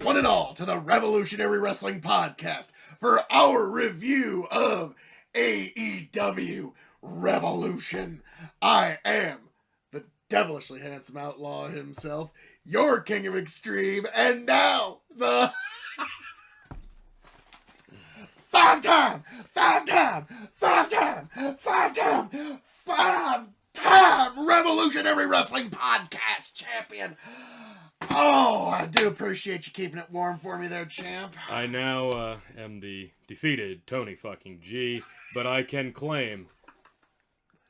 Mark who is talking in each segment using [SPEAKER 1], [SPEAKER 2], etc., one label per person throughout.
[SPEAKER 1] one and all, to the Revolutionary Wrestling Podcast for our review of AEW Revolution. I am the devilishly handsome outlaw himself, your king of extreme, and now the five-time Revolutionary Wrestling Podcast champion. Oh, I do appreciate you keeping it warm for me there, champ.
[SPEAKER 2] I now am the defeated Tony fucking G, but I can claim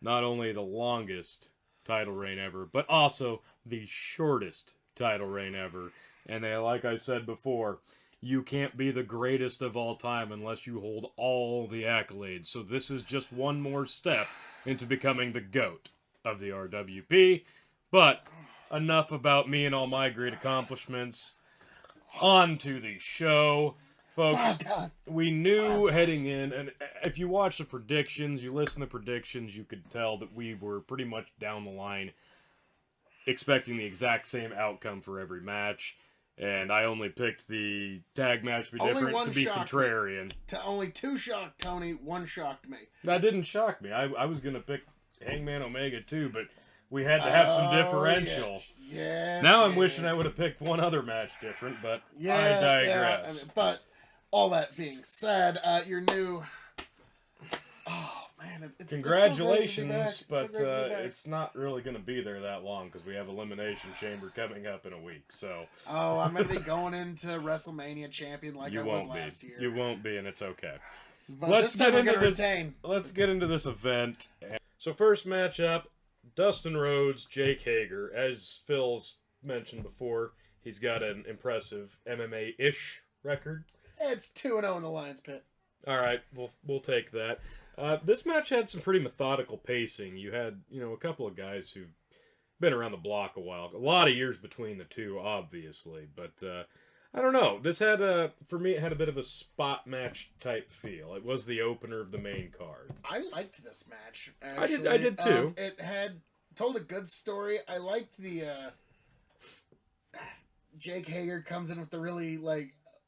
[SPEAKER 2] not only the longest title reign ever, but also the shortest title reign ever. And like I said before, you can't be the greatest of all time unless you hold all the accolades. So this is just one more step into becoming the GOAT of the RWP. But enough about me and all my great accomplishments. On to the show. Folks, we knew heading in, and if you watch the predictions, you listen to predictions, you could tell that we were pretty much down the line expecting the exact same outcome for every match. And I only picked the tag match to be different, to be contrarian.
[SPEAKER 1] Only two shocked Tony, one shocked me.
[SPEAKER 2] That didn't shock me. I was going to pick Hangman Omega too, but we had to have some differential.
[SPEAKER 1] Yes,
[SPEAKER 2] now I'm wishing I would have picked one other match different, but I digress.
[SPEAKER 1] But all that being said, your new... Oh, man.
[SPEAKER 2] Congratulations, but it's not really going to be there that long because we have Elimination Chamber coming up in a week. So.
[SPEAKER 1] Oh, I'm going to be going into WrestleMania champion like I was last year.
[SPEAKER 2] You won't be, and it's okay.
[SPEAKER 1] But let's get into this.
[SPEAKER 2] Let's get into this event. So first matchup, Dustin Rhodes, Jake Hager. As Phil's mentioned before, he's got an impressive MMA-ish record.
[SPEAKER 1] It's 2-0 in the Lions Pit.
[SPEAKER 2] All right, we'll take that. This match had some pretty methodical pacing. You had, a couple of guys who've been around the block a while. A lot of years between the two, obviously. But, I don't know. This had, for me, it had a bit of a spot match type feel. It was the opener of the main card.
[SPEAKER 1] I liked this match, actually.
[SPEAKER 2] I did too.
[SPEAKER 1] It had told a good story. I liked the, Jake Hager comes in with the really,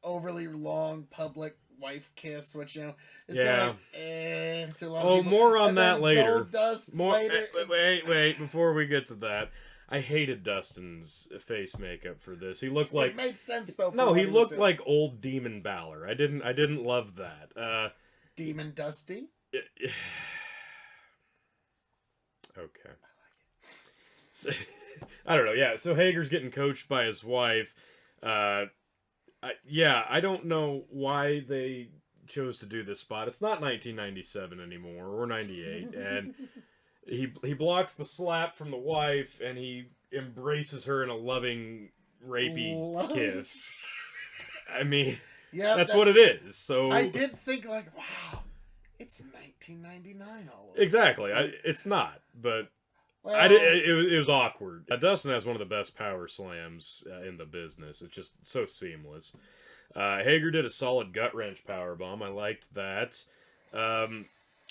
[SPEAKER 1] overly long public wife kiss, which is to a lot of people.
[SPEAKER 2] More on that later.
[SPEAKER 1] Later.
[SPEAKER 2] Wait, before we get to that, I hated Dustin's face makeup for this. He looked like...
[SPEAKER 1] It made sense, though.
[SPEAKER 2] No, he looked like old Demon Balor. I didn't love that.
[SPEAKER 1] Demon Dusty?
[SPEAKER 2] Okay. So, I don't know, yeah, so Hager's getting coached by his wife. I don't know why they chose to do this spot. It's not 1997 anymore, or 98, and he blocks the slap from the wife, and he embraces her in a loving, rapey kiss. I mean, that's what it is. So
[SPEAKER 1] I did think, wow, it's 1999 all over.
[SPEAKER 2] Exactly. It's not, but... Well, it was awkward. Dustin has one of the best power slams in the business. It's just so seamless. Hager did a solid gut wrench powerbomb. I liked that.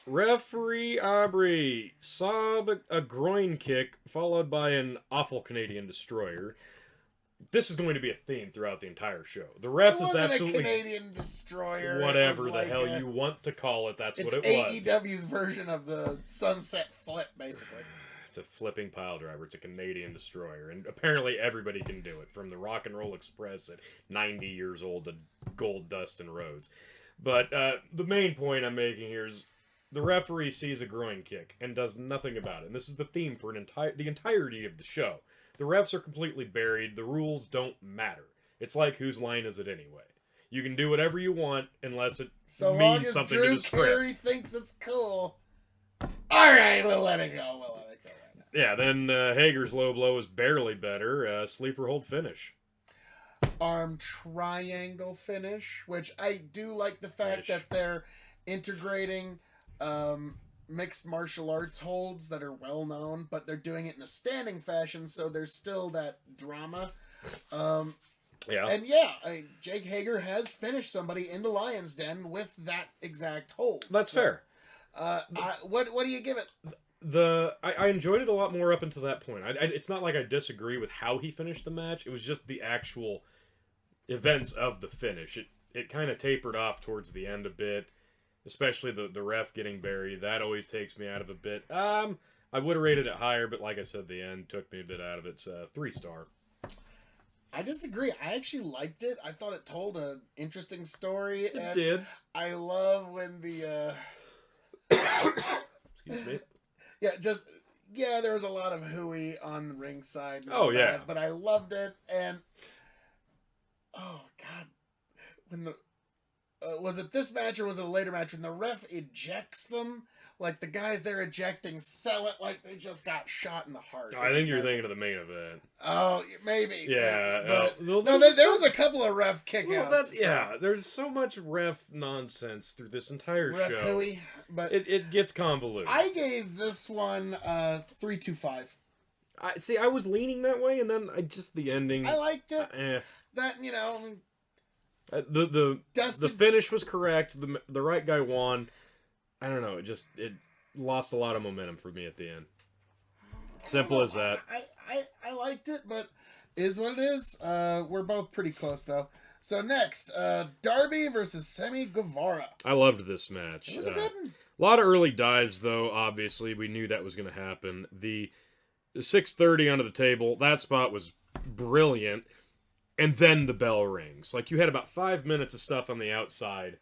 [SPEAKER 2] Referee Aubrey saw a groin kick followed by an awful Canadian destroyer. This is going to be a theme throughout the entire show. The ref is absolutely
[SPEAKER 1] a Canadian destroyer.
[SPEAKER 2] Whatever the hell you want to call it. That's what it was.
[SPEAKER 1] It's AEW's version of the Sunset Flip, basically.
[SPEAKER 2] It's a flipping pile driver. It's a Canadian destroyer. And apparently everybody can do it. From the Rock and Roll Express at 90 years old to Gold Dustin Rhodes. But the main point I'm making here is the referee sees a groin kick and does nothing about it. And this is the theme for the entirety of the show. The refs are completely buried. The rules don't matter. It's like, whose line is it anyway? You can do whatever you want unless it means something to the script.
[SPEAKER 1] Drew Carey thinks it's cool. All right, we'll let it go.
[SPEAKER 2] Yeah, then Hager's low blow was barely better. Sleeper hold finish.
[SPEAKER 1] Arm triangle finish, which I do like the fact that they're integrating mixed martial arts holds that are well known, but they're doing it in a standing fashion, so there's still that drama. Jake Hager has finished somebody in the Lion's Den with that exact hold.
[SPEAKER 2] That's fair.
[SPEAKER 1] What do you give it?
[SPEAKER 2] I enjoyed it a lot more up until that point. It's not like I disagree with how he finished the match. It was just the actual events of the finish. It kind of tapered off towards the end a bit, especially the ref getting buried. That always takes me out of a bit. I would have rated it higher, but like I said, the end took me a bit out of it. It's a 3-star.
[SPEAKER 1] I disagree. I actually liked it. I thought it told an interesting story.
[SPEAKER 2] It did.
[SPEAKER 1] I love when the
[SPEAKER 2] Excuse me.
[SPEAKER 1] Yeah, there was a lot of hooey on the ringside.
[SPEAKER 2] Oh, yeah.
[SPEAKER 1] But I loved it, and oh god, when the was it this match or was it a later match when the ref ejects them? Like the guys they're ejecting sell it like they just got shot in the heart.
[SPEAKER 2] I think you're thinking of the main event.
[SPEAKER 1] Oh, maybe.
[SPEAKER 2] Yeah.
[SPEAKER 1] But, there was a couple of ref kickouts.
[SPEAKER 2] Well, yeah, there's so much ref nonsense through this entire
[SPEAKER 1] ref
[SPEAKER 2] show.
[SPEAKER 1] Hooey, but
[SPEAKER 2] it gets convoluted.
[SPEAKER 1] I gave this one 3.25.
[SPEAKER 2] I was leaning that way, and then the ending.
[SPEAKER 1] I liked it. That
[SPEAKER 2] the finish was correct. The right guy won. I don't know. It lost a lot of momentum for me at the end. Simple as that.
[SPEAKER 1] I liked it, but is what it is. We're both pretty close though. So next, Darby versus Sammy Guevara.
[SPEAKER 2] I loved this match.
[SPEAKER 1] It was a good one.
[SPEAKER 2] A lot of early dives though. Obviously, we knew that was going to happen. The 6:30 under the table. That spot was brilliant. And then the bell rings. Like you had about 5 minutes of stuff on the outside.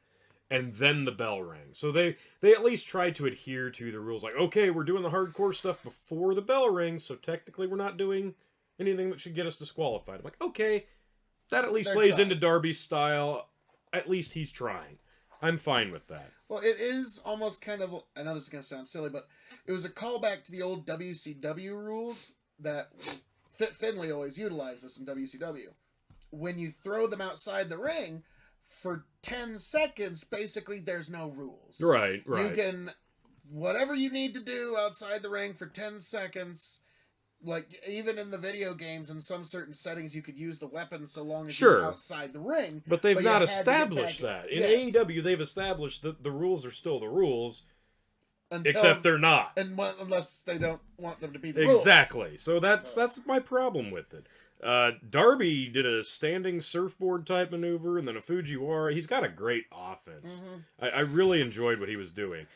[SPEAKER 2] And then the bell rang. So they at least tried to adhere to the rules. Like, okay, we're doing the hardcore stuff before the bell rings, so technically we're not doing anything that should get us disqualified. I'm like, okay, that at least plays into Darby's style. At least he's trying. I'm fine with that.
[SPEAKER 1] Well, it is almost kind of, I know this is going to sound silly, but it was a callback to the old WCW rules that Fit Finlay always utilized this in WCW. When you throw them outside the ring, for 10 seconds, basically, there's no rules.
[SPEAKER 2] Right.
[SPEAKER 1] You can, whatever you need to do outside the ring for 10 seconds, like, even in the video games, in some certain settings, you could use the weapon so long as you're outside the ring.
[SPEAKER 2] But they've not established that. In AEW, they've established that the rules are still the rules, except they're not.
[SPEAKER 1] Unless they don't want them to be the rules.
[SPEAKER 2] Exactly. So that's my problem with it. Darby did a standing surfboard type maneuver and then a Fujiwara. He's got a great offense. I really enjoyed what he was doing.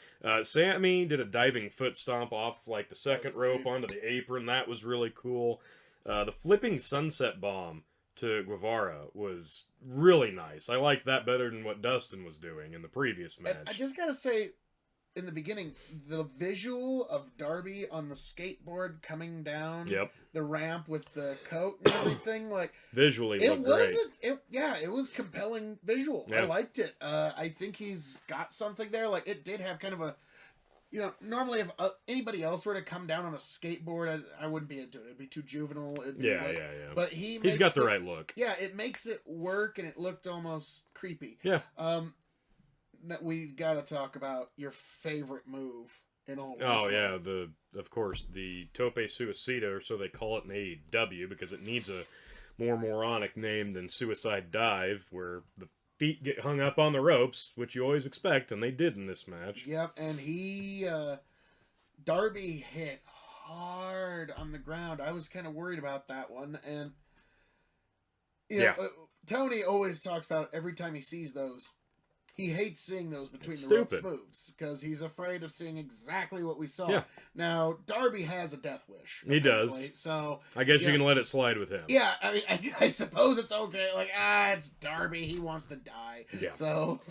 [SPEAKER 2] Sammy did a diving foot stomp off like the second rope onto the apron. That was really cool. The flipping sunset bomb to Guevara was really nice. I liked that better than what Dustin was doing in the previous match.
[SPEAKER 1] And I just gotta say, in the beginning, the visual of Darby on the skateboard coming down the ramp with the coat and everything, like
[SPEAKER 2] visually, it
[SPEAKER 1] was compelling visual.
[SPEAKER 2] Yep.
[SPEAKER 1] I liked it. I think he's got something there. Like it did have kind of a, normally if anybody else were to come down on a skateboard, I wouldn't be into it. It'd be too juvenile. But he's
[SPEAKER 2] got the right look.
[SPEAKER 1] Yeah, it makes it work, and it looked almost creepy.
[SPEAKER 2] Yeah.
[SPEAKER 1] We've got to talk about your favorite move in all
[SPEAKER 2] wrestling. Oh, yeah. Of course, the Tope Suicida, or so they call it in AEW, because it needs a more moronic name than Suicide Dive, where the feet get hung up on the ropes, which you always expect, and they did in this match.
[SPEAKER 1] Yep, and Darby hit hard on the ground. I was kind of worried about that one, and Tony always talks about every time he sees those. He hates seeing those between the ropes moves because he's afraid of seeing exactly what we saw.
[SPEAKER 2] Yeah.
[SPEAKER 1] Now, Darby has a death wish.
[SPEAKER 2] He does.
[SPEAKER 1] So
[SPEAKER 2] I guess you can let it slide with him.
[SPEAKER 1] Yeah, I mean, I suppose it's okay. Like, it's Darby. He wants to die.
[SPEAKER 2] Yeah.
[SPEAKER 1] So,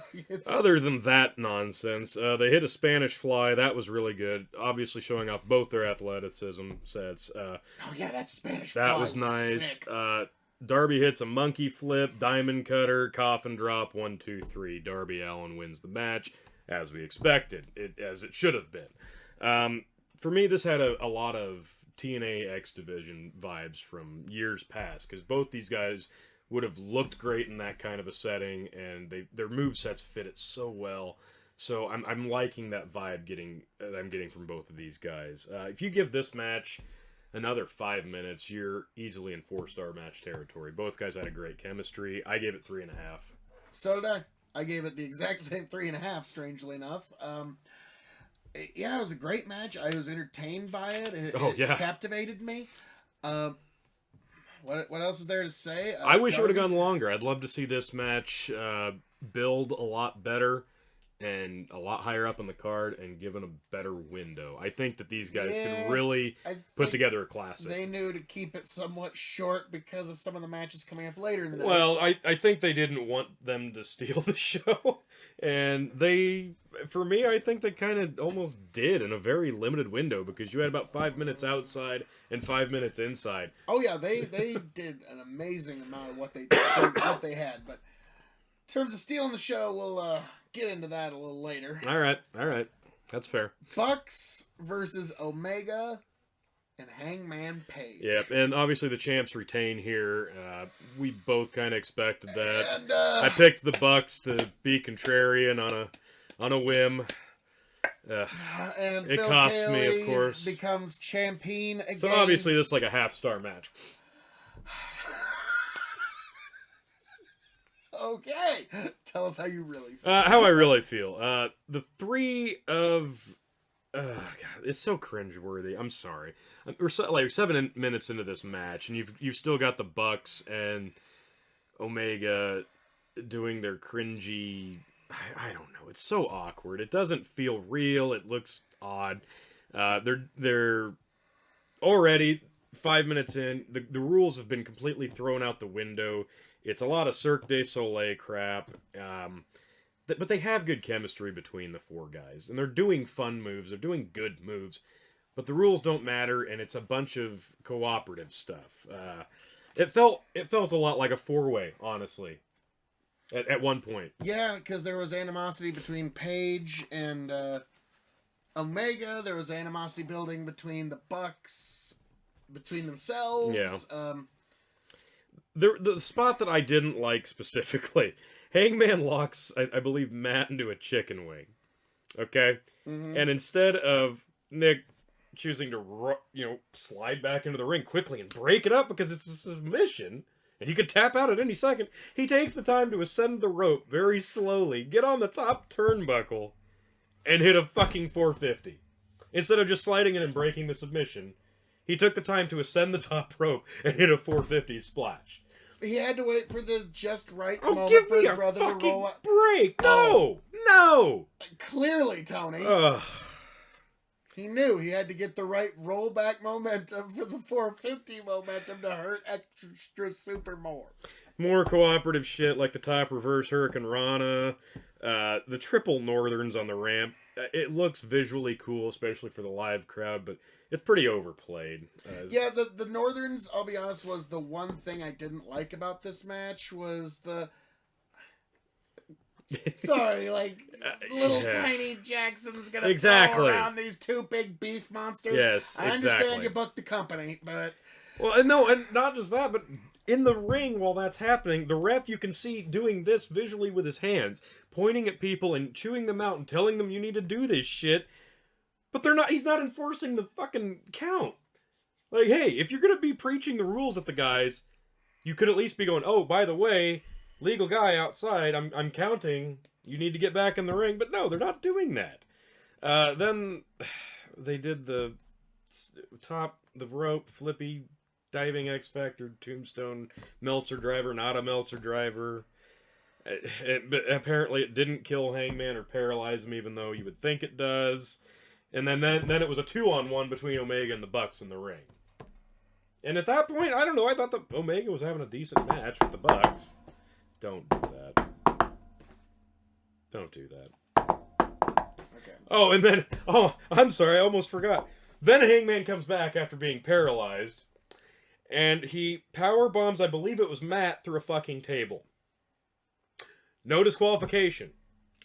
[SPEAKER 2] other than that nonsense, they hit a Spanish fly. That was really good. Obviously showing off both their athleticism sets.
[SPEAKER 1] That Spanish fly.
[SPEAKER 2] That was nice.
[SPEAKER 1] Sick.
[SPEAKER 2] Darby hits a monkey flip, diamond cutter, coffin drop, 1, 2, 3. Darby Allin wins the match, as we expected, as it should have been. For me, this had a lot of TNA X Division vibes from years past, because both these guys would have looked great in that kind of a setting, and their movesets fit it so well. So I'm liking that vibe I'm getting from both of these guys. If you give this match another 5 minutes, you're easily in 4-star match territory. Both guys had a great chemistry. I gave it 3.5.
[SPEAKER 1] So did I. I gave it the exact same 3.5, strangely enough. It was a great match. I was entertained by it. It captivated me. What else is there to say?
[SPEAKER 2] I wish it would have
[SPEAKER 1] Darby's-
[SPEAKER 2] gone longer. I'd love to see this match build a lot better and a lot higher up on the card and given a better window. I think that these guys can really put together a classic.
[SPEAKER 1] They knew to keep it somewhat short because of some of the matches coming up later in the night.
[SPEAKER 2] Well, I think they didn't want them to steal the show. And for me, I think they kind of almost did in a very limited window because you had about 5 minutes outside and 5 minutes inside.
[SPEAKER 1] Oh, yeah, they did an amazing amount of what they had. But in terms of stealing the show, we'll get into that a little later.
[SPEAKER 2] All right. That's fair.
[SPEAKER 1] Bucks versus Omega and Hangman Page.
[SPEAKER 2] Yep, and obviously the champs retain here. We both kind of expected that.
[SPEAKER 1] And,
[SPEAKER 2] I picked the Bucks to be contrarian on a whim.
[SPEAKER 1] and
[SPEAKER 2] it
[SPEAKER 1] Phil
[SPEAKER 2] costs me,
[SPEAKER 1] Bailey
[SPEAKER 2] of course.
[SPEAKER 1] becomes champion again.
[SPEAKER 2] So obviously this is like a half-star match.
[SPEAKER 1] Okay, tell us how you really feel.
[SPEAKER 2] How I really feel. The three of... God, it's so cringeworthy. I'm sorry. We're like 7 minutes into this match, and you've still got the Bucks and Omega doing their cringy... I don't know. It's so awkward. It doesn't feel real. It looks odd. They're already 5 minutes in. The rules have been completely thrown out the window. It's a lot of Cirque du Soleil crap. But they have good chemistry between the four guys. And they're doing fun moves. They're doing good moves. But the rules don't matter, and it's a bunch of cooperative stuff. It felt a lot like a four-way, honestly. At one point.
[SPEAKER 1] Yeah, because there was animosity between Page and Omega. There was animosity building between the Bucks, between themselves.
[SPEAKER 2] Yeah. The spot that I didn't like specifically, Hangman locks, I believe, Matt into a chicken wing. Okay?
[SPEAKER 1] Mm-hmm.
[SPEAKER 2] And instead of Nick choosing to slide back into the ring quickly and break it up because it's a submission, and he could tap out at any second, he takes the time to ascend the rope very slowly, get on the top turnbuckle, and hit a fucking 450. Instead of just sliding in and breaking the submission, he took the time to ascend the top rope and hit a 450 splash.
[SPEAKER 1] He had to wait for the just right
[SPEAKER 2] Oh,
[SPEAKER 1] moment
[SPEAKER 2] give
[SPEAKER 1] for
[SPEAKER 2] me
[SPEAKER 1] his
[SPEAKER 2] a
[SPEAKER 1] brother to
[SPEAKER 2] fucking
[SPEAKER 1] roll out.
[SPEAKER 2] break!
[SPEAKER 1] Oh.
[SPEAKER 2] No!
[SPEAKER 1] Clearly, Tony.
[SPEAKER 2] Ugh.
[SPEAKER 1] He knew he had to get the right rollback momentum for the 450 momentum to hurt extra super more.
[SPEAKER 2] More cooperative shit like the top reverse Hurricane Rana, the triple Northerns on the ramp. It looks visually cool, especially for the live crowd, but it's pretty overplayed.
[SPEAKER 1] Yeah, the Northerns, I'll be honest, was the one thing I didn't like about this match was the... Sorry, like, little tiny Jackson's gonna throw around these two big beef monsters.
[SPEAKER 2] Yes,
[SPEAKER 1] I understand you booked the company, but...
[SPEAKER 2] Well, no, and not just that, but in the ring while that's happening, the ref you can see doing this visually with his hands, pointing at people and chewing them out and telling them you need to do this shit, but he's not enforcing the fucking count. Like, hey, if you're gonna be preaching the rules at the guys, you could at least be going, oh, by the way, legal guy outside, I'm counting, you need to get back in the ring. But no, they're not doing that. Then they did the rope flippy diving X Factor tombstone Meltzer driver, not a Meltzer driver. But apparently it didn't kill Hangman or paralyze him, even though you would think it does. And then it was a 2-on-1 between Omega and the Bucks in the ring. And at that point, I don't know, I thought that Omega was having a decent match with the Bucks. Don't do that. Don't do that.
[SPEAKER 1] Okay.
[SPEAKER 2] Oh, and then... Oh, I'm sorry, I almost forgot. Then Hangman comes back after being paralyzed. And he power bombs, I believe it was Matt, through a fucking table. No disqualification.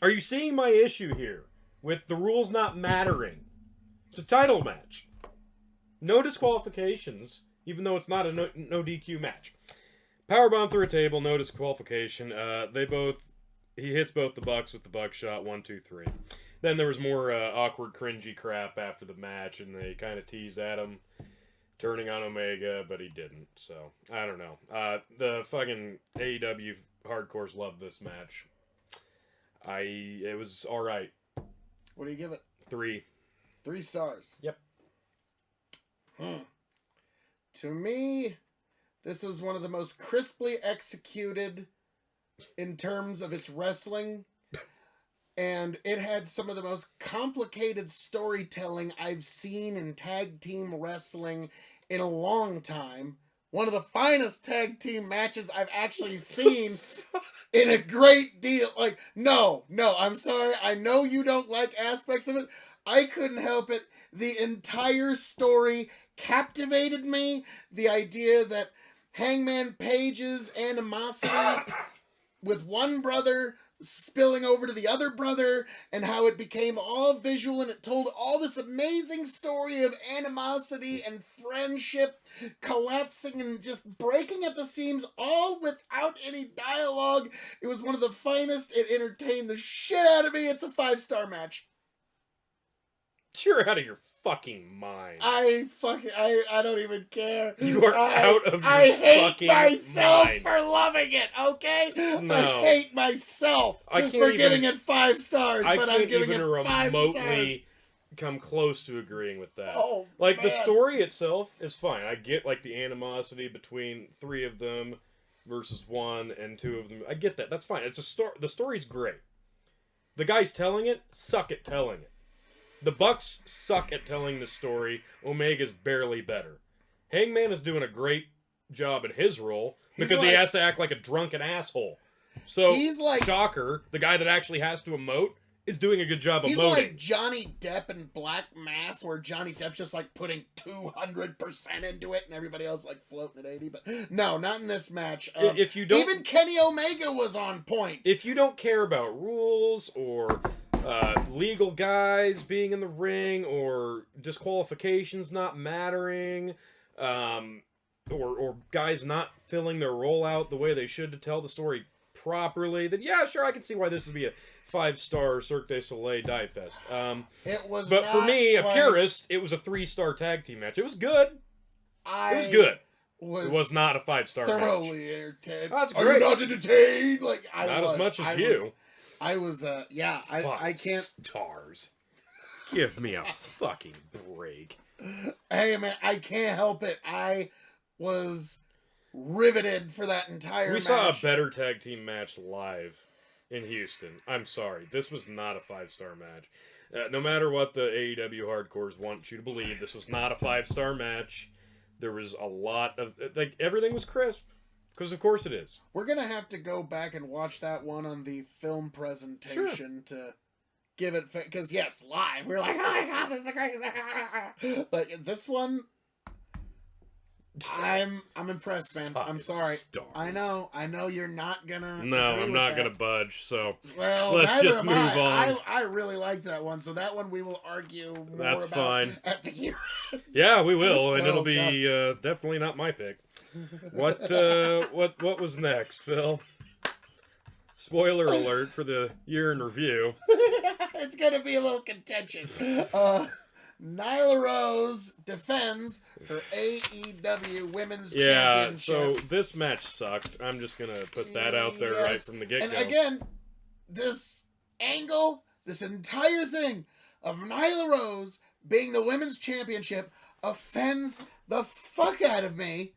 [SPEAKER 2] Are you seeing my issue here with the rules not mattering? It's a title match. No disqualifications, even though it's not a no DQ match. Powerbomb through a table, no disqualification. He hits both the Bucks with the buckshot, 1, 2, 3. Then there was more awkward, cringy crap after the match, and they kind of teased at him turning on Omega, but he didn't. So I don't know. The fucking AEW hardcores love this match. It was all right.
[SPEAKER 1] What do you give it?
[SPEAKER 2] 3.
[SPEAKER 1] 3 stars.
[SPEAKER 2] Yep.
[SPEAKER 1] To me, This was one of the most crisply executed in terms of its wrestling. And it had some of the most complicated storytelling I've seen in tag team wrestling in a long time. One of the finest tag team matches I've actually seen in a great deal. Like, no, I'm sorry. I know you don't like aspects of it. I couldn't help it. The entire story captivated me. The idea that Hangman Page's animosity with one brother spilling over to the other brother, and how it became all visual, and it told all this amazing story of animosity and friendship collapsing and just breaking at the seams, all without any dialogue. It was one of the finest. It entertained the shit out of me. It's a 5-star match.
[SPEAKER 2] You're out of your fucking mind.
[SPEAKER 1] I don't even care.
[SPEAKER 2] You are out of your
[SPEAKER 1] I hate
[SPEAKER 2] fucking
[SPEAKER 1] myself
[SPEAKER 2] mind.
[SPEAKER 1] for loving it, okay?
[SPEAKER 2] No.
[SPEAKER 1] I hate myself for giving it 5 stars, but I'm giving it 5 stars.
[SPEAKER 2] remotely come close to agreeing with that.
[SPEAKER 1] Oh,
[SPEAKER 2] like,
[SPEAKER 1] man.
[SPEAKER 2] the story itself is fine. I get, like, the animosity between 3 of them versus 1 and 2 of them. I get that. That's fine. It's a story. The story's great. The guys telling it suck at telling it. The Bucks suck at telling the story. Omega's barely better. Hangman is doing a great job in his role because he has to act like a drunken asshole. So,
[SPEAKER 1] he's like,
[SPEAKER 2] Shocker, the guy that actually has to emote, is doing a good job
[SPEAKER 1] he's
[SPEAKER 2] emoting.
[SPEAKER 1] like Johnny Depp in Black Mass, where Johnny Depp's just like putting 200% into it, and everybody else like floating at 80. But no, not in this match.
[SPEAKER 2] If you don't,
[SPEAKER 1] even Kenny Omega was on point.
[SPEAKER 2] If you don't care about rules or legal guys being in the ring or disqualifications not mattering, or guys not filling their role out the way they should to tell the story properly, then yeah, sure, I can see why this would be a 5-star Cirque du Soleil dive fest.
[SPEAKER 1] It was,
[SPEAKER 2] but for me, a purist, it was a 3-star tag team match. It was good. It was good. It was not a 5-star match.
[SPEAKER 1] Thoroughly entertained.
[SPEAKER 2] That's
[SPEAKER 1] Are
[SPEAKER 2] great.
[SPEAKER 1] you not entertained? Like
[SPEAKER 2] Not as much as you.
[SPEAKER 1] I can't.
[SPEAKER 2] Stars. Give me a fucking break.
[SPEAKER 1] Hey man, I can't help it. I was riveted for that entire match.
[SPEAKER 2] We saw a better tag team match live in Houston. I'm sorry. This was not a 5-star match. No matter what the AEW hardcores want you to believe, this was not a 5-star match. There was a lot of... like, everything was crisp. Because of course it is.
[SPEAKER 1] We're going to have to go back and watch that one on the film presentation to give it... because, yes, live. We're like, oh my god, this is the greatest... But this one... I'm impressed, man. I'm sorry.
[SPEAKER 2] Stars.
[SPEAKER 1] I know you're not gonna.
[SPEAKER 2] No, I'm not gonna budge. So
[SPEAKER 1] well,
[SPEAKER 2] let's just move on.
[SPEAKER 1] I really liked that one, so that one we will argue more
[SPEAKER 2] That's
[SPEAKER 1] about
[SPEAKER 2] fine.
[SPEAKER 1] at the year.
[SPEAKER 2] Yeah, we will, and
[SPEAKER 1] Oh,
[SPEAKER 2] it'll be definitely not my pick. What was next, Phil? Spoiler alert for the year in review.
[SPEAKER 1] It's gonna be a little contentious. Nyla Rose defends her AEW Women's Championship.
[SPEAKER 2] So this match sucked. I'm just going to put that out there right from the get-go.
[SPEAKER 1] And again, this angle, this entire thing of Nyla Rose being the Women's Championship offends the fuck out of me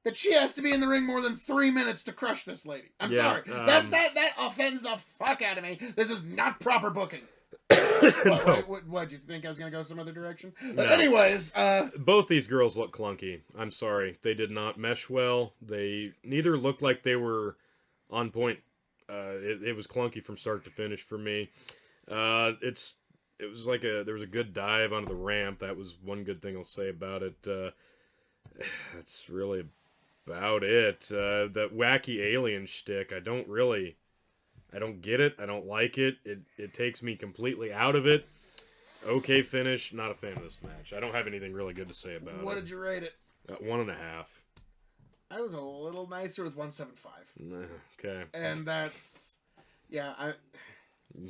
[SPEAKER 1] that she has to be in the ring more than 3 minutes to crush this lady. I'm sorry. That offends the fuck out of me. This is not proper booking. What, do you think I was going to go some other direction? But anyways,
[SPEAKER 2] both these girls look clunky. I'm sorry. They did not mesh well. They neither looked like they were on point. It was clunky from start to finish for me. It was like there was a good dive onto the ramp. That was one good thing I'll say about it. That's really about it. That wacky alien shtick, I don't get it. I don't like it. It takes me completely out of it. Okay finish. Not a fan of this match. I don't have anything really good to say about it.
[SPEAKER 1] What did you rate it?
[SPEAKER 2] 1.5.
[SPEAKER 1] I was a little nicer with 1.75.
[SPEAKER 2] Okay.
[SPEAKER 1] And that's... yeah, I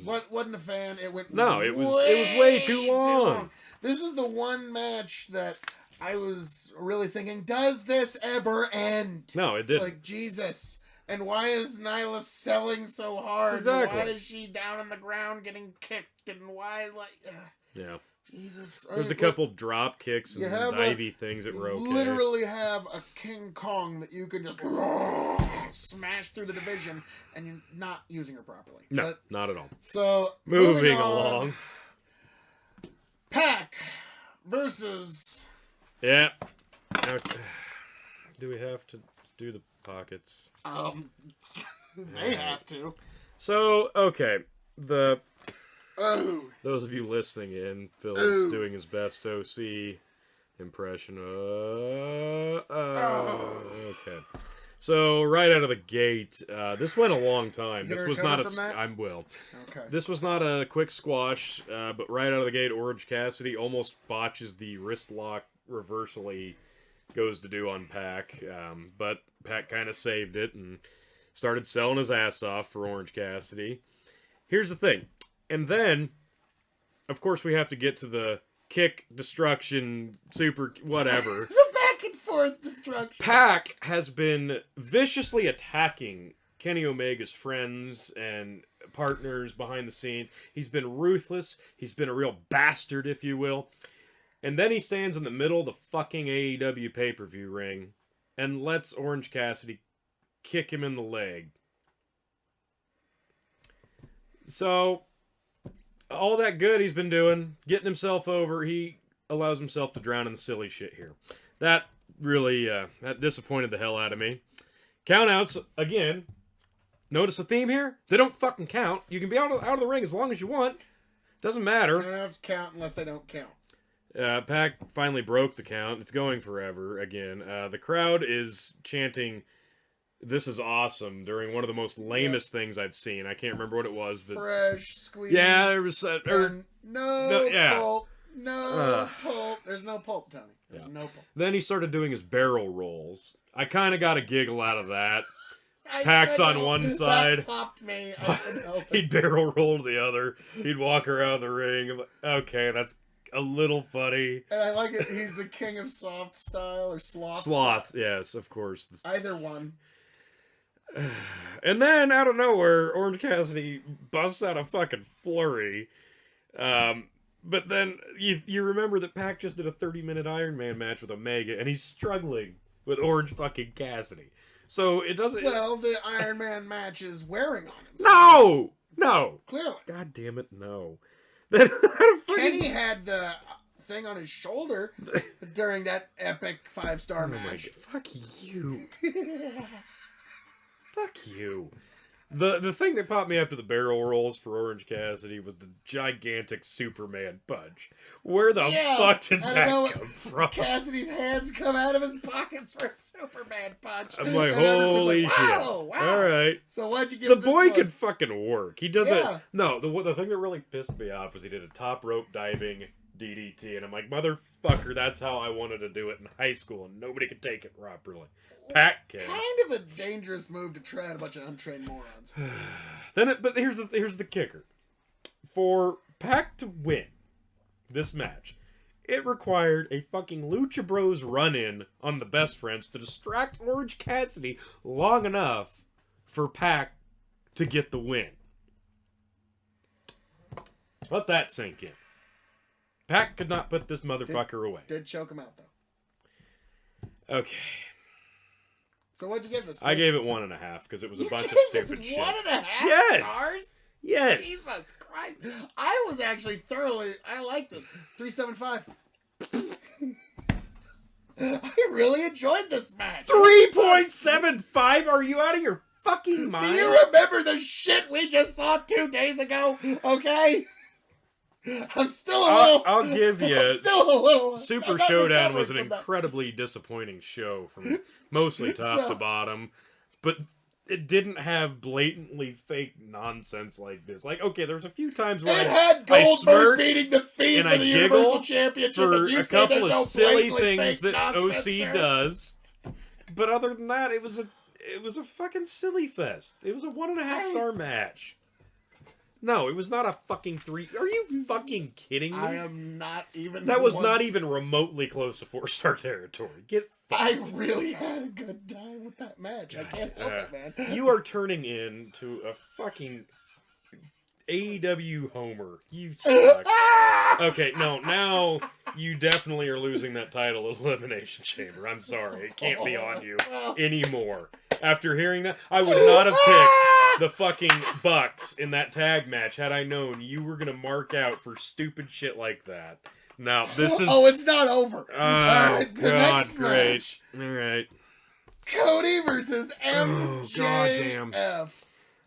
[SPEAKER 1] wasn't a fan. It went
[SPEAKER 2] it was way too long.
[SPEAKER 1] This was the one match that I was really thinking, does this ever end?
[SPEAKER 2] No, it didn't.
[SPEAKER 1] Like, Jesus. And why is Nyla selling so hard?
[SPEAKER 2] Exactly.
[SPEAKER 1] Why is she down on the ground getting kicked? And why,
[SPEAKER 2] Yeah.
[SPEAKER 1] Jesus.
[SPEAKER 2] There's a couple drop kicks and divey things that were okay.
[SPEAKER 1] You literally have a King Kong that you can just smash through the division, and you're not using her properly.
[SPEAKER 2] No,
[SPEAKER 1] but,
[SPEAKER 2] not at all.
[SPEAKER 1] So,
[SPEAKER 2] moving along.
[SPEAKER 1] Pac versus...
[SPEAKER 2] Yeah. Okay. Do we have to do the pockets?
[SPEAKER 1] They have to.
[SPEAKER 2] So, okay. Those of you listening in, Phil is doing his best OC impression. Okay. So, right out of the gate, this went a long time. This was not
[SPEAKER 1] Okay.
[SPEAKER 2] This was not a quick squash, but right out of the gate, Orange Cassidy almost botches the wrist lock reversal he goes to do on Pac. But Pac kind of saved it and started selling his ass off for Orange Cassidy. Here's the thing. And then, of course, we have to get to the kick, destruction, super, whatever.
[SPEAKER 1] The back and forth destruction.
[SPEAKER 2] Pac has been viciously attacking Kenny Omega's friends and partners behind the scenes. He's been ruthless. He's been a real bastard, if you will. And then he stands in the middle of the fucking AEW pay-per-view ring and lets Orange Cassidy kick him in the leg. So... all that good he's been doing, getting himself over, he allows himself to drown in the silly shit here. That really, that disappointed the hell out of me. Countouts, again, notice the theme here? They don't fucking count. You can be out of the ring as long as you want. Doesn't matter.
[SPEAKER 1] Countouts count unless they don't count.
[SPEAKER 2] Pac finally broke the count. It's going forever again. The crowd is chanting, "This is awesome," during one of the most lamest things I've seen. I can't remember what it was, but
[SPEAKER 1] fresh squeeze.
[SPEAKER 2] Yeah, there was
[SPEAKER 1] pulp. No pulp. There's no pulp, Tony. There's no pulp.
[SPEAKER 2] Then he started doing his barrel rolls. I kind of got a giggle out of that. Pac's on one side.
[SPEAKER 1] That popped me. I couldn't help it.
[SPEAKER 2] He'd barrel roll to the other. He'd walk around the ring. I'm like, okay, that's a little funny.
[SPEAKER 1] And I like it. He's the king of soft style or sloth.
[SPEAKER 2] Sloth, yes, of course.
[SPEAKER 1] Either one.
[SPEAKER 2] And then, out of nowhere, Orange Cassidy busts out a fucking flurry. But then, you remember that Pac just did a 30-minute Iron Man match with Omega, and he's struggling with Orange fucking Cassidy. So, it doesn't...
[SPEAKER 1] Well, the Iron Man match is wearing on him.
[SPEAKER 2] No! No!
[SPEAKER 1] Clearly.
[SPEAKER 2] God damn it, no.
[SPEAKER 1] Kenny had the thing on his shoulder during that epic 5-star match.
[SPEAKER 2] Fuck you. Fuck you. The thing that popped me after the barrel rolls for Orange Cassidy was the gigantic Superman punch. Where the fuck did that come from?
[SPEAKER 1] Cassidy's hands come out of his pockets for a Superman punch.
[SPEAKER 2] I'm like, holy shit.
[SPEAKER 1] Wow.
[SPEAKER 2] All right.
[SPEAKER 1] So why'd you give
[SPEAKER 2] the
[SPEAKER 1] this
[SPEAKER 2] boy
[SPEAKER 1] one?
[SPEAKER 2] can fucking work. He doesn't.
[SPEAKER 1] Yeah.
[SPEAKER 2] No, the thing that really pissed me off was he did a top rope diving DDT, and I'm like, motherfucker, that's how I wanted to do it in high school, and nobody could take it properly. Pac can.
[SPEAKER 1] Kind of a dangerous move to try on a bunch of untrained morons.
[SPEAKER 2] But here's the kicker. For Pac to win this match, it required a fucking Lucha Bros run-in on the Best Friends to distract Orange Cassidy long enough for Pac to get the win. Let that sink in. Pac could not put this motherfucker away.
[SPEAKER 1] Did choke him out, though.
[SPEAKER 2] Okay.
[SPEAKER 1] So what'd you give this?
[SPEAKER 2] I gave it 1.5 because it was a bunch of stupid shit.
[SPEAKER 1] 1.5 stars?
[SPEAKER 2] Yes.
[SPEAKER 1] Jesus Christ. I was actually I liked it. 3.75. I really enjoyed this match.
[SPEAKER 2] 3.75? Are you out of your fucking mind?
[SPEAKER 1] Do you remember the shit we just saw 2 days ago? Okay? I'm still a little...
[SPEAKER 2] I'll give you...
[SPEAKER 1] I'm still a little...
[SPEAKER 2] Super Showdown was an incredibly disappointing show from mostly top to bottom. But it didn't have blatantly fake nonsense like this. Like, okay, there was a few times where
[SPEAKER 1] it had Goldberg beating the Fiend for the Universal Championship
[SPEAKER 2] for
[SPEAKER 1] and
[SPEAKER 2] a couple of silly things that
[SPEAKER 1] OC
[SPEAKER 2] does. But other than that, it was a fucking silly fest. It was a 1.5-star match. No, it was not a fucking 3. Are you fucking kidding me?
[SPEAKER 1] I am not even.
[SPEAKER 2] That was not even remotely close to 4-star territory. Get
[SPEAKER 1] I really had a good time with that match. I can't help it, man.
[SPEAKER 2] You are turning into a fucking AEW homer. You suck. Okay, no, now you definitely are losing that title of Elimination Chamber. I'm sorry. It can't be on you anymore. After hearing that, I would not have picked the fucking Bucks in that tag match had I known you were going to mark out for stupid shit like that. Now, this is...
[SPEAKER 1] Oh, it's not over.
[SPEAKER 2] Oh,
[SPEAKER 1] the
[SPEAKER 2] God,
[SPEAKER 1] next
[SPEAKER 2] great.
[SPEAKER 1] match.
[SPEAKER 2] All right.
[SPEAKER 1] Cody versus MJF.
[SPEAKER 2] Goddamn.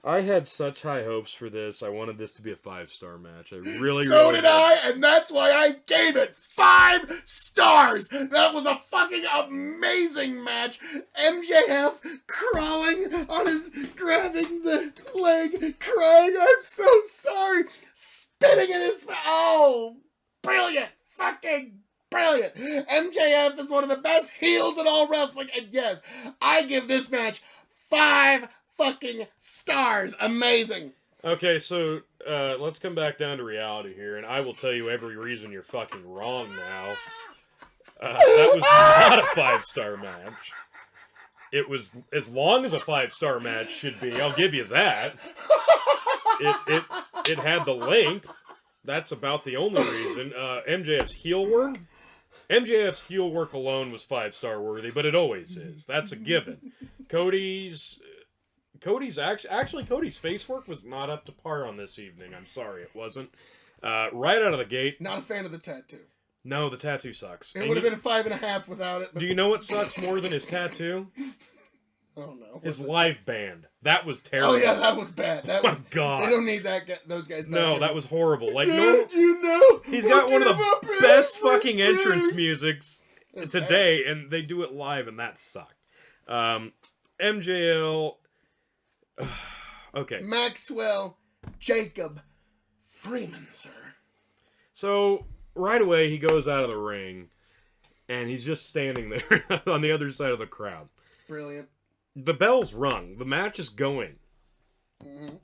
[SPEAKER 2] I had such high hopes for this. I wanted this to be a 5-star match. I really
[SPEAKER 1] did I, and that's why I gave it 5 stars. That was a fucking amazing match. MJF crawling on his, grabbing the leg, crying, "I'm so sorry," spitting in his face. Oh, brilliant. Fucking brilliant. MJF is one of the best heels in all wrestling, and yes, I give this match 5 fucking stars. Amazing.
[SPEAKER 2] Okay, so let's come back down to reality here, and I will tell you every reason you're fucking wrong now. That was not a 5-star match. It was as long as a 5-star match should be. I'll give you that. It had the length. That's about the only reason. MJF's heel work. MJF's heel work alone was 5-star worthy, but it always is. That's a given. Cody's actually Cody's face work was not up to par on this evening. I'm sorry, it wasn't. Right out of the gate.
[SPEAKER 1] Not a fan of the tattoo.
[SPEAKER 2] No, the tattoo sucks.
[SPEAKER 1] It would have been a 5.5 without it. But...
[SPEAKER 2] Do you know what sucks more than his tattoo?
[SPEAKER 1] Oh no.
[SPEAKER 2] His live band. That was terrible.
[SPEAKER 1] Oh yeah, that was bad. That was,
[SPEAKER 2] my God.
[SPEAKER 1] They don't need those guys back
[SPEAKER 2] No,
[SPEAKER 1] in.
[SPEAKER 2] that was horrible. Like,
[SPEAKER 1] Did you know?
[SPEAKER 2] He's got one of the best fucking entrance musics today, and they do it live, and that sucked. MJL. Okay.
[SPEAKER 1] Maxwell Jacob Freeman, sir.
[SPEAKER 2] So, right away, he goes out of the ring, and he's just standing there on the other side of the crowd.
[SPEAKER 1] Brilliant.
[SPEAKER 2] The bell's rung. The match is going.
[SPEAKER 1] Mm-hmm.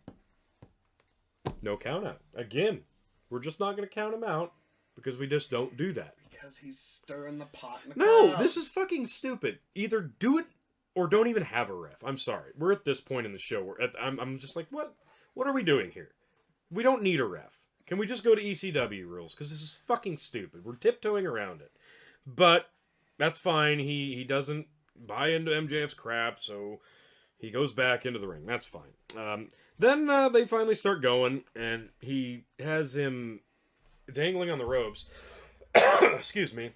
[SPEAKER 2] No count out. Again, we're just not going to count him out because we just don't do that.
[SPEAKER 1] Because he's stirring the pot in the
[SPEAKER 2] No,
[SPEAKER 1] crowd.
[SPEAKER 2] this is fucking stupid. Either do it or don't even have a ref. I'm sorry. We're at this point in the show where I'm just like, what are we doing here? We don't need a ref. Can we just go to ECW rules? Because this is fucking stupid. We're tiptoeing around it. But that's fine. He doesn't buy into MJF's crap, so he goes back into the ring. That's fine. Then they finally start going, and he has him dangling on the ropes. Excuse me.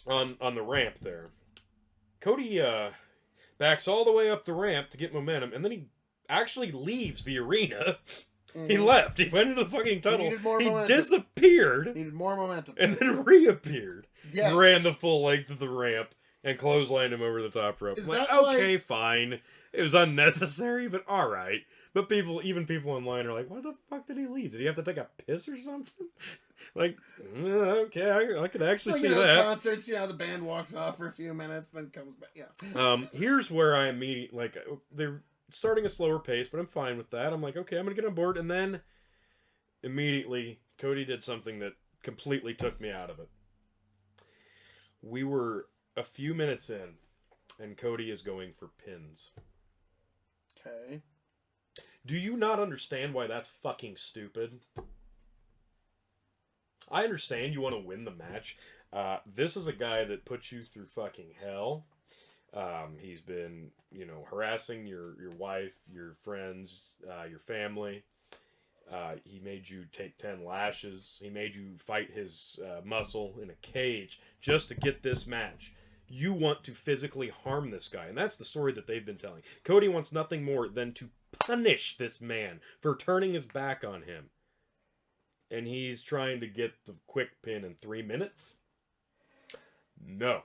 [SPEAKER 2] On the ramp there. Cody backs all the way up the ramp to get momentum, and then he actually leaves the arena. Mm-hmm. He left. He went into the fucking tunnel. He disappeared.
[SPEAKER 1] Needed more momentum.
[SPEAKER 2] And then reappeared.
[SPEAKER 1] Yes.
[SPEAKER 2] Ran the full length of the ramp and clotheslined him over the top rope. Okay, fine. It was unnecessary, but alright. But even people online are like, why the fuck did he leave? Did he have to take a piss or something? Like, okay, I could actually see that.
[SPEAKER 1] Concerts, the band walks off for a few minutes, then comes back. Yeah.
[SPEAKER 2] Here's where I immediately, they're starting a slower pace, but I'm fine with that. I'm like, okay, I'm going to get on board. And then, immediately, Cody did something that completely took me out of it. We were a few minutes in, and Cody is going for pins.
[SPEAKER 1] Okay.
[SPEAKER 2] Do you not understand why that's fucking stupid? I understand you want to win the match. This is a guy that puts you through fucking hell. He's been, harassing your wife, your friends, your family. He made you take 10 lashes. He made you fight his muscle in a cage just to get this match. You want to physically harm this guy, and that's the story that they've been telling. Cody wants nothing more than to punish this man for turning his back on him. And he's trying to get the quick pin in 3 minutes? No.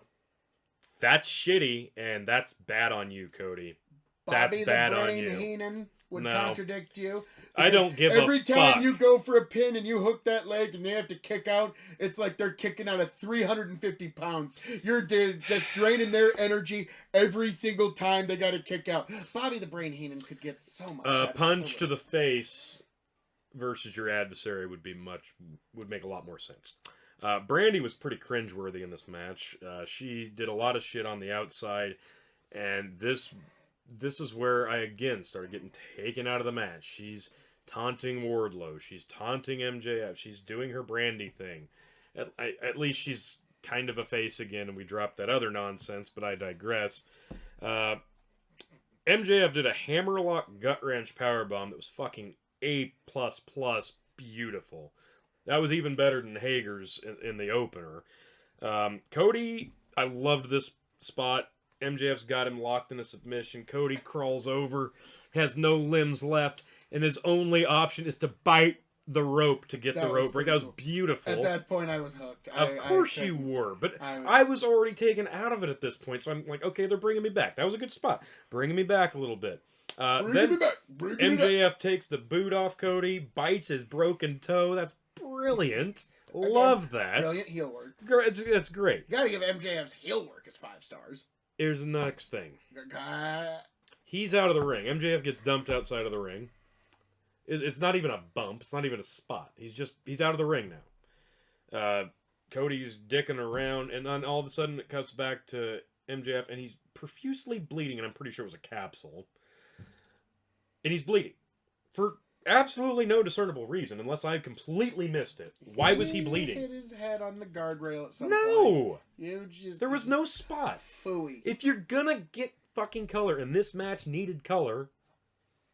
[SPEAKER 2] That's shitty, and that's bad on you, Cody.
[SPEAKER 1] Bobby
[SPEAKER 2] that's bad
[SPEAKER 1] the Brain
[SPEAKER 2] on you.
[SPEAKER 1] Heenan would contradict you.
[SPEAKER 2] I don't give a fuck.
[SPEAKER 1] Every time you go for a pin and you hook that leg and they have to kick out, it's like they're kicking out at 350 pounds. You're just draining their energy every single time they got to kick out. Bobby the Brain Heenan could get so much.
[SPEAKER 2] A punch to the face versus your adversary would make a lot more sense. Brandy was pretty cringeworthy in this match. She did a lot of shit on the outside, and this is where I again started getting taken out of the match. She's taunting Wardlow. She's taunting MJF. She's doing her Brandy thing. At least she's kind of a face again, and we dropped that other nonsense, but I digress. MJF did a hammerlock gut wrench powerbomb that was fucking A++ beautiful. That was even better than Hager's in the opener. Cody, I loved this spot. MJF's got him locked in a submission. Cody crawls over, has no limbs left, and his only option is to bite the rope to get the rope break. That was beautiful.
[SPEAKER 1] At that point, I was hooked.
[SPEAKER 2] Of course you were, but I was already taken out of it at this point, so I'm like, okay, they're bringing me back. That was a good spot. Bringing me back a little bit. Then MJF takes the boot off Cody, bites his broken toe. That's brilliant. Love that.
[SPEAKER 1] Brilliant heel work.
[SPEAKER 2] That's great.
[SPEAKER 1] You gotta give MJF's heel work as 5 stars.
[SPEAKER 2] Here's the next thing. He's out of the ring. MJF gets dumped outside of the ring. It's not even a bump. It's not even a spot. He's out of the ring now. Cody's dicking around, and then all of a sudden it cuts back to MJF, and he's profusely bleeding, and I'm pretty sure it was a capsule. And he's bleeding. For absolutely no discernible reason, unless I completely missed it. Why was he bleeding?
[SPEAKER 1] He hit his head on the guardrail at some
[SPEAKER 2] point.
[SPEAKER 1] No!
[SPEAKER 2] There was no spot.
[SPEAKER 1] Phooey.
[SPEAKER 2] If you're gonna get fucking color, and this match needed color,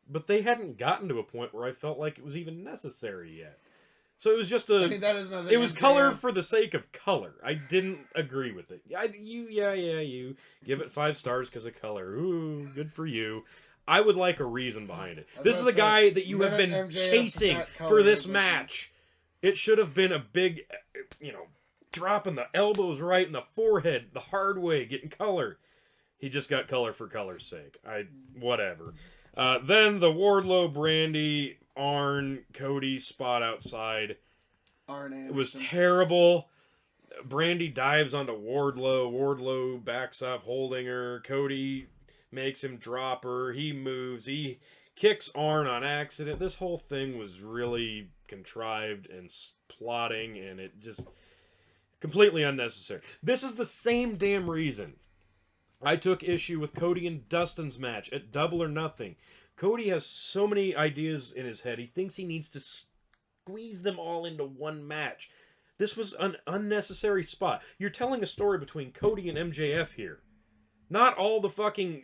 [SPEAKER 2] but they hadn't gotten to a point where I felt like it was even necessary yet. So it was just it was color for the sake of color. I didn't agree with it. You give it 5 stars because of color. Ooh, good for you. I would like a reason behind it. This is the guy that you have been chasing for this match. It should have been a big, dropping the elbows right in the forehead the hard way, getting color. He just got color for color's sake. Whatever. Then the Wardlow, Brandy, Arn, Cody spot outside. It was terrible. Brandy dives onto Wardlow. Wardlow backs up, holding her. Cody makes him drop her. He moves. He kicks Arn on accident. This whole thing was really contrived and plotting, and it just completely unnecessary. This is the same damn reason I took issue with Cody and Dustin's match at Double or Nothing. Cody has so many ideas in his head. He thinks he needs to squeeze them all into one match. This was an unnecessary spot. You're telling a story between Cody and MJF here. Not all the fucking,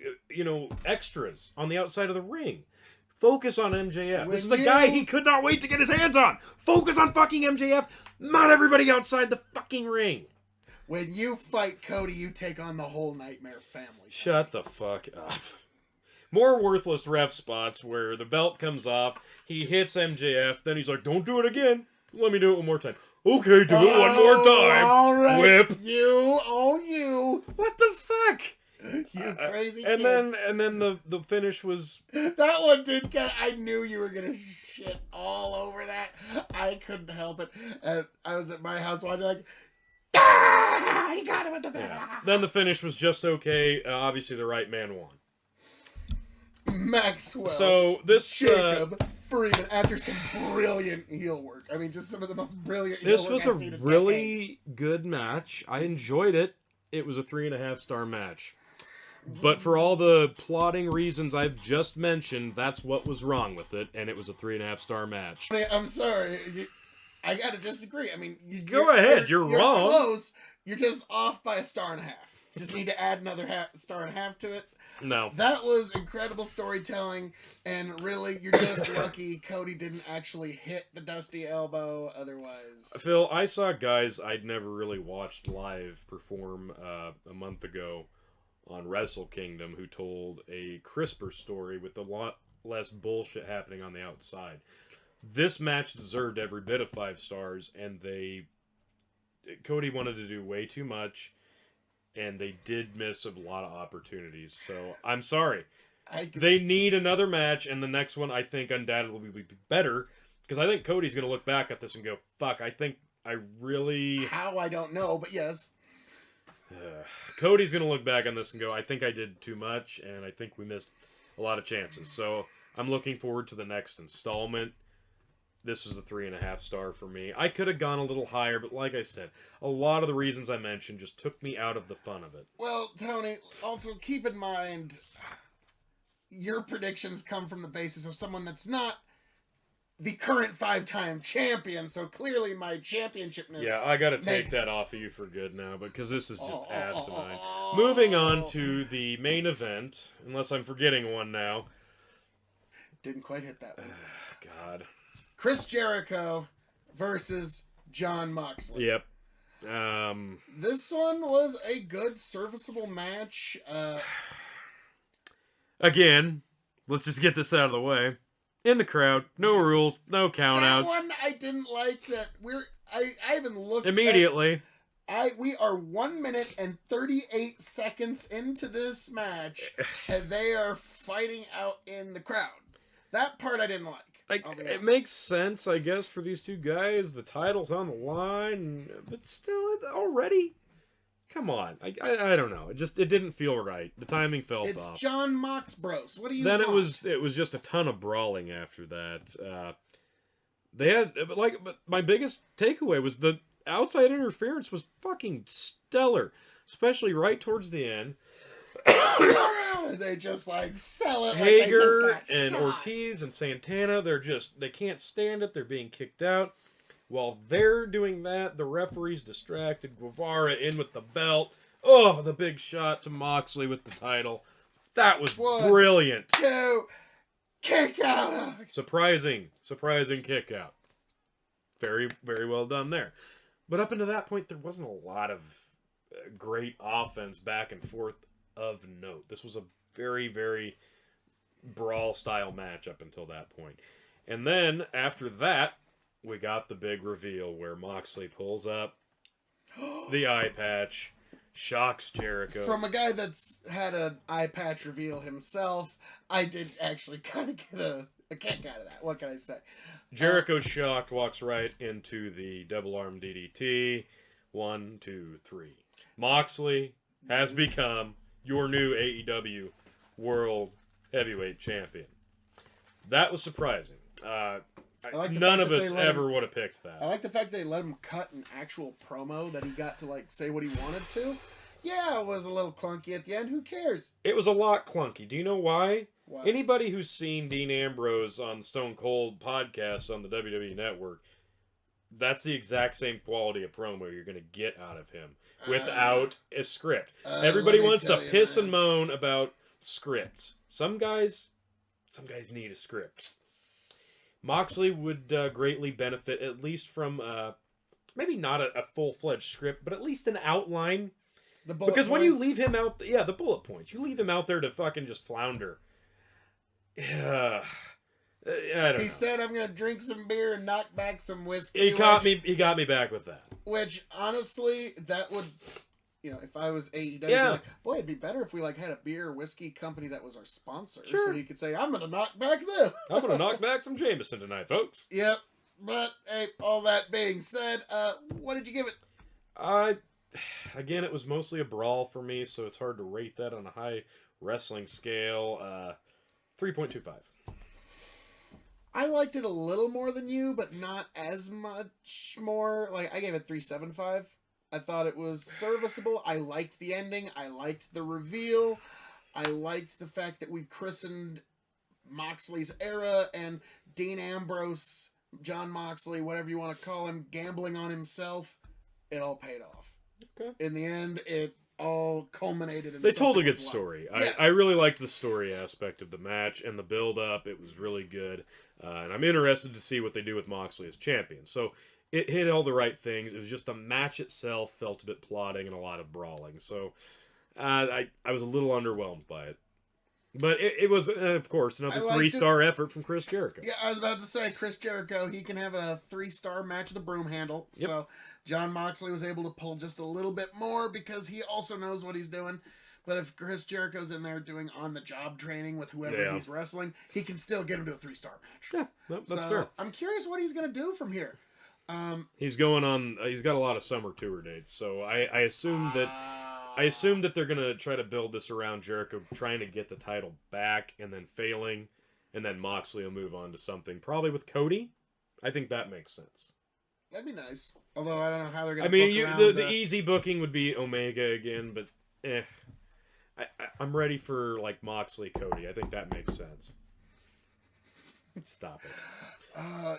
[SPEAKER 2] extras on the outside of the ring. Focus on MJF. This is the guy he could not wait to get his hands on. Focus on fucking MJF, not everybody outside the fucking ring.
[SPEAKER 1] When you fight Cody, you take on the whole Nightmare family.
[SPEAKER 2] Shut the fuck up. More worthless ref spots where the belt comes off, he hits MJF, then he's like, don't do it again. Let me do it one more time. Okay, do it one more time.
[SPEAKER 1] All right.
[SPEAKER 2] Whip.
[SPEAKER 1] You.
[SPEAKER 2] What the fuck?
[SPEAKER 1] You crazy
[SPEAKER 2] and
[SPEAKER 1] kids.
[SPEAKER 2] then the finish was...
[SPEAKER 1] That one did get... I knew you were going to shit all over that. I couldn't help it. And I was at my house watching like... He got him with the bat.
[SPEAKER 2] Yeah. Then the finish was just okay. Obviously, the right man won.
[SPEAKER 1] Maxwell.
[SPEAKER 2] So this
[SPEAKER 1] Jacob Freeman, after some brilliant heel work. I mean, just some of the most brilliant heel work
[SPEAKER 2] This was
[SPEAKER 1] I've seen
[SPEAKER 2] a
[SPEAKER 1] in
[SPEAKER 2] really
[SPEAKER 1] decades.
[SPEAKER 2] good match. I enjoyed it. It was a 3.5 star match. But for all the plotting reasons I've just mentioned, that's what was wrong with it, and it was a 3.5 star match.
[SPEAKER 1] I mean, I'm sorry. I gotta disagree. I mean,
[SPEAKER 2] Go ahead. You're wrong.
[SPEAKER 1] Close. You're just off by 1.5 stars. Just need to add another 1.5 stars to it.
[SPEAKER 2] No.
[SPEAKER 1] That was incredible storytelling, and really, you're just lucky Cody didn't actually hit the Dusty Elbow. Otherwise,
[SPEAKER 2] Phil, I saw guys I'd never really watched live perform a month ago on Wrestle Kingdom who told a crisper story with a lot less bullshit happening on the outside. This match deserved every bit of 5 stars, and Cody wanted to do way too much, and they did miss a lot of opportunities. So, I'm sorry. They need another match, and the next one, I think, undoubtedly will be better, because I think Cody's going to look back at this and go, fuck, I think I really...
[SPEAKER 1] How, I don't know, but yes.
[SPEAKER 2] Cody's going to look back on this and go, I think I did too much, and I think we missed a lot of chances. So, I'm looking forward to the next installment. this was a 3.5 star for me. I could have gone a little higher, but like I said, a lot of the reasons I mentioned just took me out of the fun of it.
[SPEAKER 1] Well, Tony, also keep in mind, your predictions come from the basis of someone that's not the current 5-time champion, so clearly my championshipness.
[SPEAKER 2] Yeah, I gotta take that off of you for good now, because this is just asinine. Moving on to the main event, unless I'm forgetting one now.
[SPEAKER 1] Didn't quite hit that one.
[SPEAKER 2] God.
[SPEAKER 1] Chris Jericho versus Jon Moxley.
[SPEAKER 2] Yep.
[SPEAKER 1] This one was a good, serviceable match.
[SPEAKER 2] Again, let's just get this out of the way. In the crowd, no rules, no countouts.
[SPEAKER 1] That one I didn't like. I even looked
[SPEAKER 2] immediately.
[SPEAKER 1] We are 1 minute and 38 seconds into this match, and they are fighting out in the crowd. That part I didn't like.
[SPEAKER 2] It makes sense, I guess, for these two guys. The title's on the line, but still, already. Come on, I don't know. It didn't feel right. The timing fell off.
[SPEAKER 1] It's Jon Mox Bros. What do you?
[SPEAKER 2] Then
[SPEAKER 1] want?
[SPEAKER 2] it was just a ton of brawling after that. They had but my biggest takeaway was the outside interference was fucking stellar, especially right towards the end.
[SPEAKER 1] They just sell it.
[SPEAKER 2] Hager
[SPEAKER 1] like
[SPEAKER 2] and Ortiz and Santana, they can't stand it. They're being kicked out. While they're doing that, the referee's distracted. Guevara in with the belt. Oh, the big shot to Moxley with the title. That was brilliant.
[SPEAKER 1] 2, kick out.
[SPEAKER 2] Surprising kick out. Very, very well done there. But up until that point, there wasn't a lot of great offense back and forth of note. This was a very, very brawl-style match up until that point. And then, after that, we got the big reveal where Moxley pulls up the eye patch, shocks Jericho.
[SPEAKER 1] From a guy that's had an eye patch reveal himself, I did actually kind of get a kick out of that. What can I say?
[SPEAKER 2] Jericho's shocked, walks right into the double arm DDT. 1, 2, 3. Moxley has become your new AEW World Heavyweight Champion. That was surprising. None of us ever would have picked that.
[SPEAKER 1] I like the fact they let him cut an actual promo that he got to say what he wanted to. Yeah, it was a little clunky at the end. Who cares?
[SPEAKER 2] It was a lot clunky. Do you know why?
[SPEAKER 1] Why?
[SPEAKER 2] Anybody who's seen Dean Ambrose on Stone Cold podcast on the WWE Network, that's the exact same quality of promo you're going to get out of him without a script. Everybody wants to piss and moan about scripts. Some guys need a script. Moxley would greatly benefit, at least from maybe not a full-fledged script, but at least an outline. Because when you leave him out, the bullet points, you leave him out there to fucking just flounder. I don't know.
[SPEAKER 1] He said, "I'm gonna drink some beer and knock back some whiskey."
[SPEAKER 2] He got me back with that.
[SPEAKER 1] Which honestly, that would. If I was AEW, I'd be like, boy, it'd be better if we had a beer or whiskey company that was our sponsor.
[SPEAKER 2] Sure.
[SPEAKER 1] So he could say, I'm going to knock back this.
[SPEAKER 2] I'm going to knock back some Jameson tonight, folks.
[SPEAKER 1] Yep. But, hey, all that being said, what did you give it?
[SPEAKER 2] Again, it was mostly a brawl for me, so it's hard to rate that on a high wrestling scale. 3.25.
[SPEAKER 1] I liked it a little more than you, but not as much more. I gave it 3.75. I thought it was serviceable. I liked the ending. I liked the reveal. I liked the fact that we christened Moxley's era and Dean Ambrose, Jon Moxley, whatever you want to call him, gambling on himself. It all paid off.
[SPEAKER 2] Okay.
[SPEAKER 1] In the end, it all culminated in
[SPEAKER 2] They told a good story.
[SPEAKER 1] Yes.
[SPEAKER 2] I really liked the story aspect of the match and the build-up. It was really good. And I'm interested to see what they do with Moxley as champion. So it hit all the right things. It was just the match itself felt a bit plodding and a lot of brawling. So I was a little underwhelmed by it. But it was, of course, another 3-star effort from Chris Jericho.
[SPEAKER 1] Yeah, I was about to say, Chris Jericho, he can have a 3-star match with a broom handle. Yep. So Jon Moxley was able to pull just a little bit more because he also knows what he's doing. But if Chris Jericho's in there doing on-the-job training with whoever he's wrestling, he can still get him to a 3-star match.
[SPEAKER 2] Yeah, that's fair.
[SPEAKER 1] I'm curious what he's going to do from here.
[SPEAKER 2] He's going on. He's got a lot of summer tour dates, so I assume that they're gonna try to build this around Jericho trying to get the title back and then failing, and then Moxley will move on to something probably with Cody. I think that makes sense.
[SPEAKER 1] That'd be nice. Although I don't know how they're going
[SPEAKER 2] I
[SPEAKER 1] to
[SPEAKER 2] mean,
[SPEAKER 1] book around
[SPEAKER 2] the easy booking would be Omega again, but I'm ready for like Moxley, Cody. I think that makes sense. Stop it.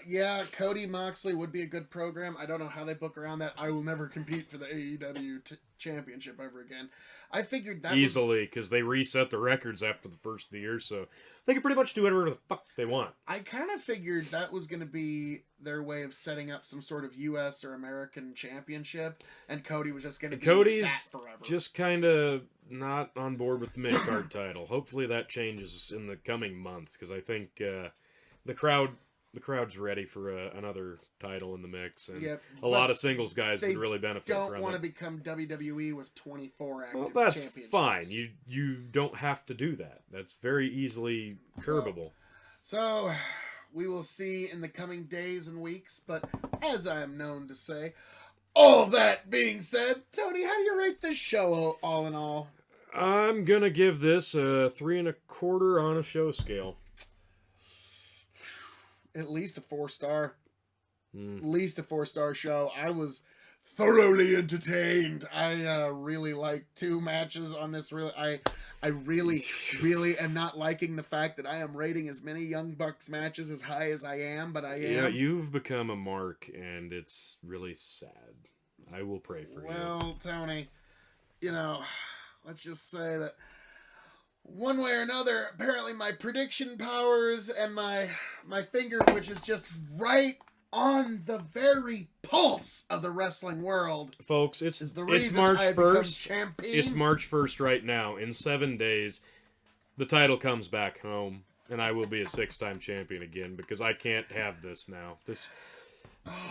[SPEAKER 1] Yeah, Cody Moxley would be a good program. I don't know how they book around that. I will never compete for the AEW championship ever again. I figured that
[SPEAKER 2] easily because they reset the records after the first of the year, so they can pretty much do whatever the fuck they want.
[SPEAKER 1] I kind of figured that was going to be their way of setting up some sort of U.S. or American championship, and Cody was just going to be
[SPEAKER 2] Cody's
[SPEAKER 1] that forever.
[SPEAKER 2] Just kind of not on board with the mid-card title. Hopefully that changes in the coming months, because I think the crowd's ready for another title in the mix, and a lot of singles guys would really benefit from it.
[SPEAKER 1] Don't want to become WWE with 24 active
[SPEAKER 2] well, that's
[SPEAKER 1] championships.
[SPEAKER 2] fine. You don't have to do that. That's very easily curbable.
[SPEAKER 1] So we will see in the coming days and weeks, but as I am known to say, all that being said, Tony, how do you rate this show all in all?
[SPEAKER 2] I'm going to give this a 3.25 on a show scale.
[SPEAKER 1] At least a 4-star.
[SPEAKER 2] At
[SPEAKER 1] least a 4-star show. I was thoroughly entertained. I really liked 2 matches on this. I really am not liking the fact that I am rating as many Young Bucks matches as high as I am, but I am.
[SPEAKER 2] Yeah, you've become a mark, and it's really sad. I will pray for you.
[SPEAKER 1] Well, Tony, let's just say that one way or another, apparently my prediction powers and my finger, which is just right on the very pulse of the wrestling world,
[SPEAKER 2] folks, it's March 1st. It's March 1st right now. In 7 days, the title comes back home, and I will be a 6-time champion again, because I can't have this now. This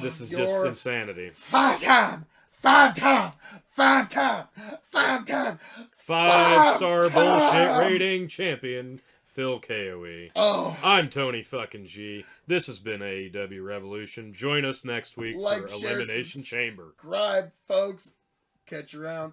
[SPEAKER 2] is just insanity.
[SPEAKER 1] 5-time
[SPEAKER 2] 5-star bullshit rating champion Phil KOE.
[SPEAKER 1] Oh,
[SPEAKER 2] I'm Tony fucking G. This has been AEW Revolution. Join us next week for Elimination Chamber.
[SPEAKER 1] Subscribe, folks. Catch you around.